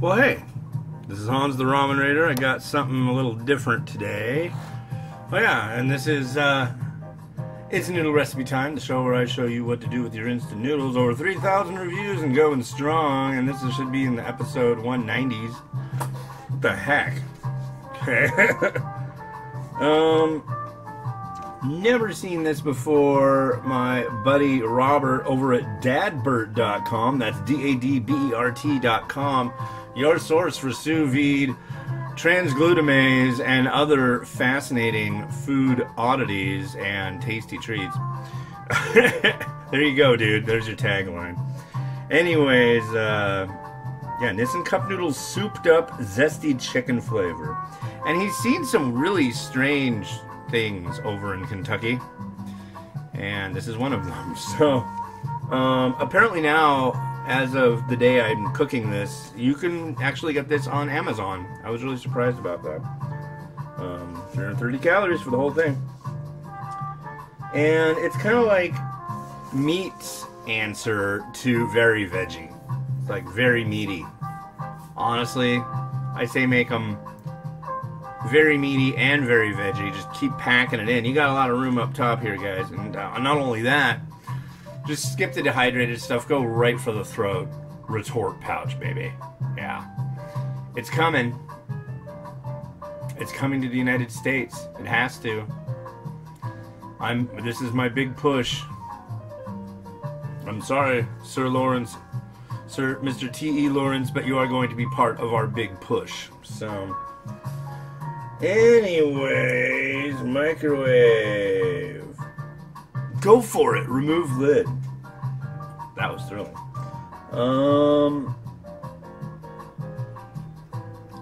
Well, hey, this is Hans the Ramen Raider. I got something a little different today. Oh yeah, and this is, it's Noodle Recipe Time, the show where I show you what to do with your instant noodles. Over 3,000 reviews and going strong, and this should be in the episode 190s. What the heck? Okay. Never seen this before. My buddy Robert over at dadbert.com, that's DADBERT.com, your source for sous vide, transglutamase, and other fascinating food oddities and tasty treats. There you go, dude. There's your tagline. Anyways, yeah, Nissan Cup Noodles souped up zesty chicken flavor. And he's seen some really strange things over in Kentucky, and this is one of them. So apparently now, as of the day I'm cooking this, you can actually get this on Amazon. I was really surprised about that. 330 calories for the whole thing, and it's kind of like meat's answer to very veggie. It's like very meaty. Honestly, I say make them very meaty and very veggie. Just keep packing it in. You got a lot of room up top here, guys. And not only that, just skip the dehydrated stuff. Go right for the throat. Retort pouch, baby. Yeah. It's coming. It's coming to the United States. It has to. This is my big push. I'm sorry, Sir Lawrence. Sir, Mr. T.E. Lawrence, but you are going to be part of our big push. So... anyways, microwave. Go for it. Remove lid. That was thrilling.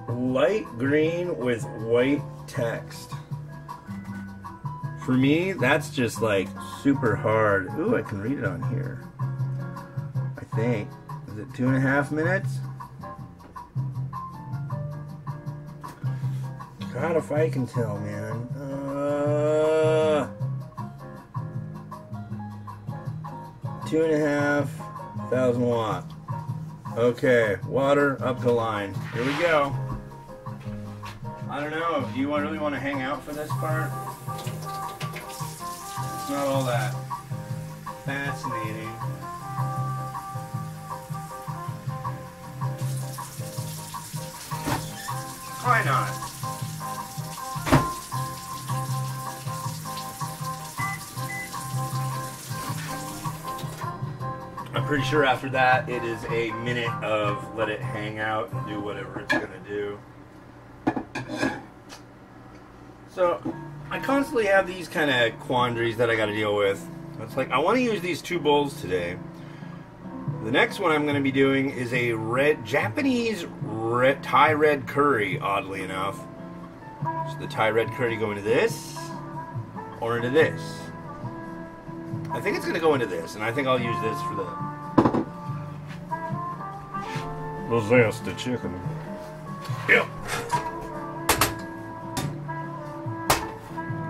Light green with white text. For me, that's just like super hard. Ooh, I can read it on here. I think. Is it 2.5 minutes? God, if I can tell, man. 2,500 watt. Okay, water up the line. Here we go. I don't know. Do you really want to hang out for this part? It's not all that fascinating. Why not? I'm pretty sure after that it is a minute of let it hang out and do whatever it's gonna do. So I constantly have these kind of quandaries that I gotta deal with. It's like I want to use these two bowls today. The next one I'm going to be doing is a Japanese Thai red curry, oddly enough. So the Thai red curry go into this or into this. I think it's going to go into this, and I think I'll use this for the zesty chicken. Yep.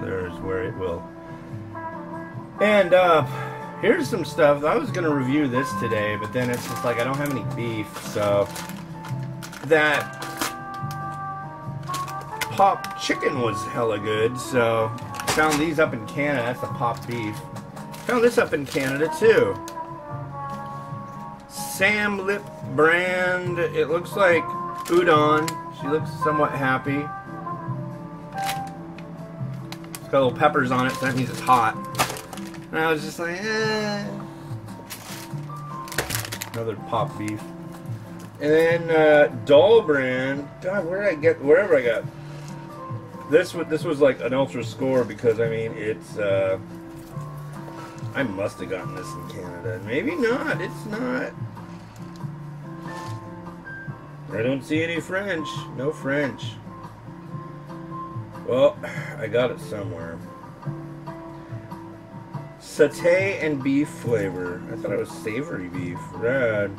There's where it will. And here's some stuff. I was going to review this today, but then it's just like I don't have any beef, so that pop chicken was hella good, so I found these up in Canada. That's the pop beef. Found this up in Canada too. Sam Lip brand. It looks like udon. She looks somewhat happy. It's got little peppers on it, so that means it's hot. And I was just like, eh. Another pop beef. And then Doll brand. God, where did I get? Wherever I got this. This was like an ultra score because I mean it's. I must have gotten this in Canada. Maybe not. It's not. I don't see any French. No French. Well, I got it somewhere. Satay and beef flavor. I thought it was savory beef. Rad.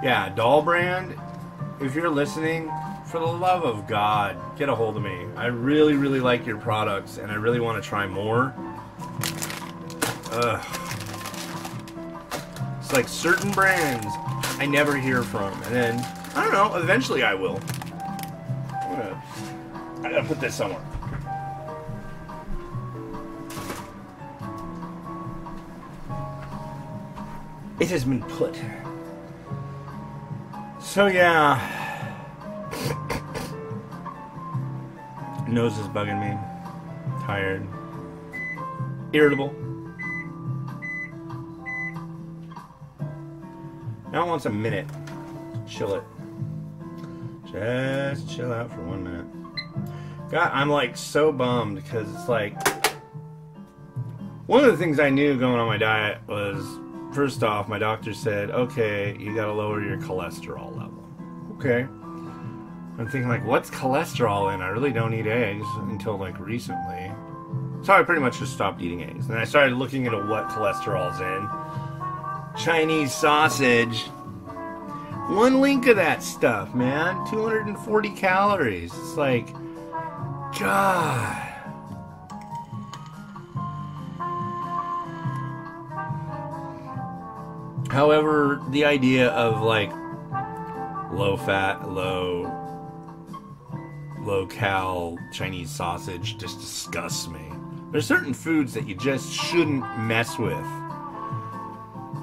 Yeah, Doll brand. If you're listening, for the love of God, get a hold of me. I really, really like your products, and I really want to try more. It's like certain brands I never hear from, and then I don't know. Eventually I will. I gotta put this somewhere. It has been put. So yeah. Nose is bugging me. Tired. Irritable. Now it wants a minute. Chill it. Just chill out for 1 minute. God, I'm like so bummed because it's like one of the things I knew going on my diet was, first off, my doctor said, okay, you gotta lower your cholesterol level. Okay. I'm thinking like, what's cholesterol in? I really don't eat eggs until like recently. So I pretty much just stopped eating eggs. And I started looking into what cholesterol's in. Chinese sausage. One link of that stuff, man. 240 calories. It's like, God. However, the idea of like low fat, low cal Chinese sausage just disgusts me. There's certain foods that you just shouldn't mess with.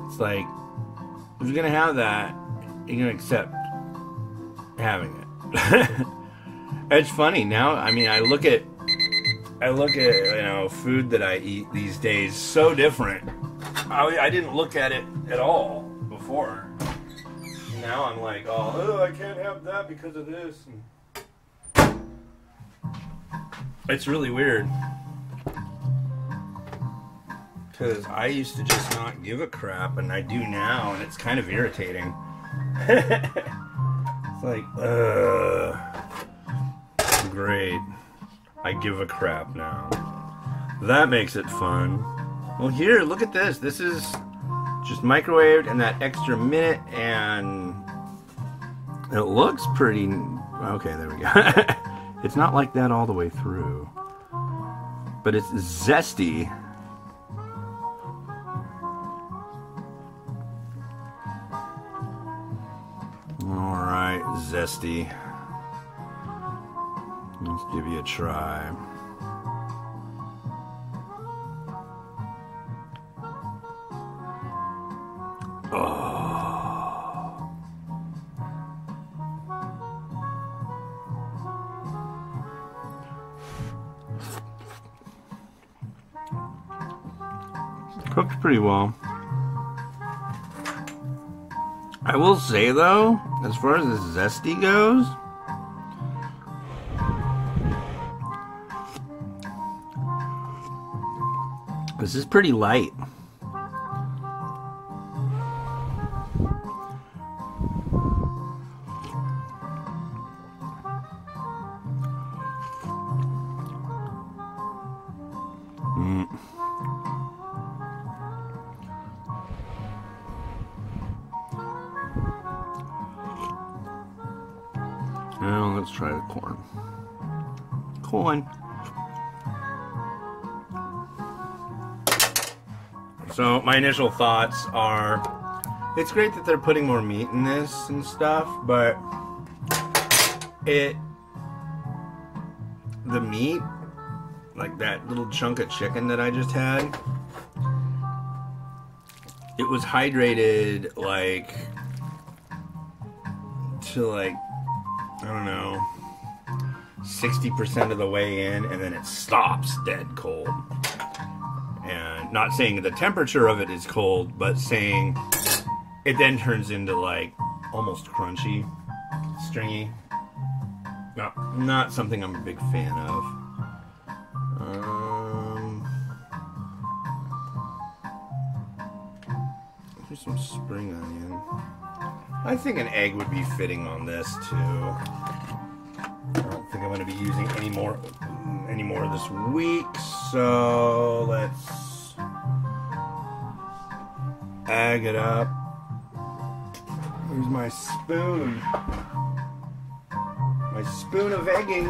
It's like, if you're gonna have that, you're gonna accept having it. It's funny now. I mean, I look at food that I eat these days so different. I didn't look at it at all before. Now I'm like, oh, I can't have that because of this. It's really weird. Because I used to just not give a crap, and I do now, and it's kind of irritating. It's like, great. I give a crap now. That makes it fun. Well, here, look at this. This is just microwaved and that extra minute, and it looks pretty... Okay, there we go. It's not like that all the way through. But it's zesty. Alright, zesty. Let's give you a try. Oh. Cooked pretty well. I will say though, as far as the zesty goes, this is pretty light. Now let's try the corn. Corn. So my initial thoughts are, it's great that they're putting more meat in this and stuff, but the meat, like that little chunk of chicken that I just had, it was hydrated like to like, I don't know, 60% of the way in, and then it stops dead cold. And not saying the temperature of it is cold, but saying it then turns into like almost crunchy, stringy. No, not something I'm a big fan of. Here's some spring onion. I think an egg would be fitting on this too. I don't think I'm going to be using any more this week, so let's egg it up. Here's my spoon. My spoon of egging.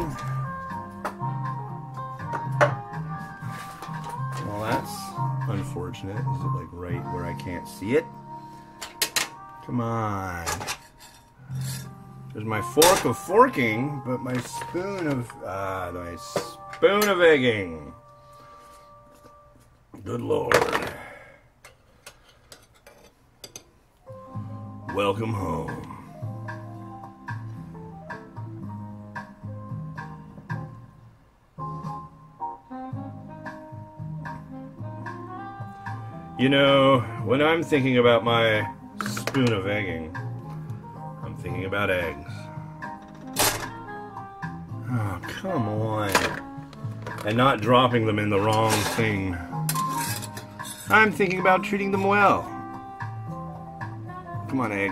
Well, that's unfortunate. Is it like right where I can't see it? Come on. There's my fork of forking, but my spoon of egging. Good Lord. Welcome home. You know, when I'm thinking about my spoon of egging, I'm thinking about eggs. Oh, come on. And not dropping them in the wrong thing. I'm thinking about treating them well. Come on, egg.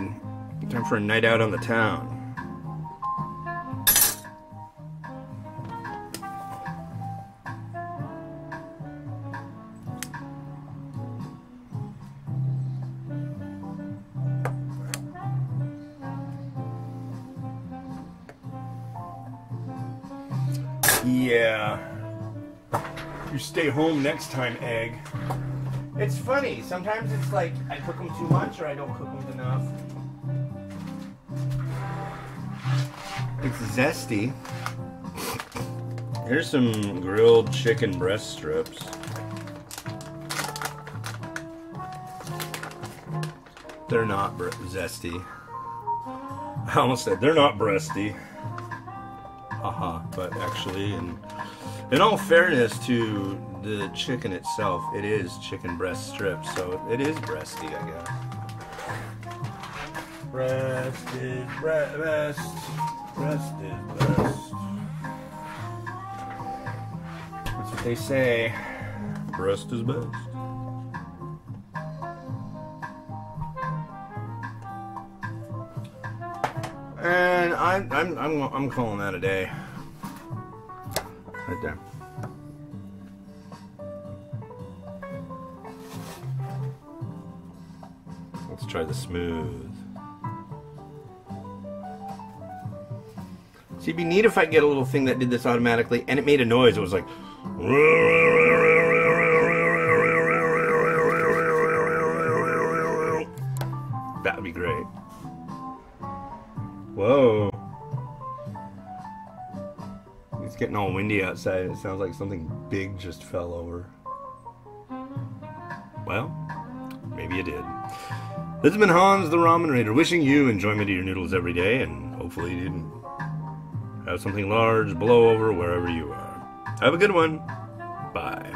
Time for a night out on the town. Yeah. You stay home next time, egg. It's funny. Sometimes it's like I cook them too much or I don't cook them enough. It's Zesty. Here's some grilled chicken breast strips. They're not zesty. I almost said they're not breasty. But actually, in all fairness to the chicken itself, it is chicken breast strips, so it is breasty, I guess. Breast is breast. Breast is breast. That's what they say. Breast is best. And I'm calling that a day. Right there. Let's try the smooth. See, it'd be neat if I get a little thing that did this automatically, and it made a noise. It was like. That would be great. Whoa. It's getting all windy outside. It sounds like something big just fell over. Well, maybe it did. This has been Hans the Ramen Raider, wishing you enjoyment of your noodles every day, and hopefully you didn't have something large blow over wherever you are. Have a good one. Bye.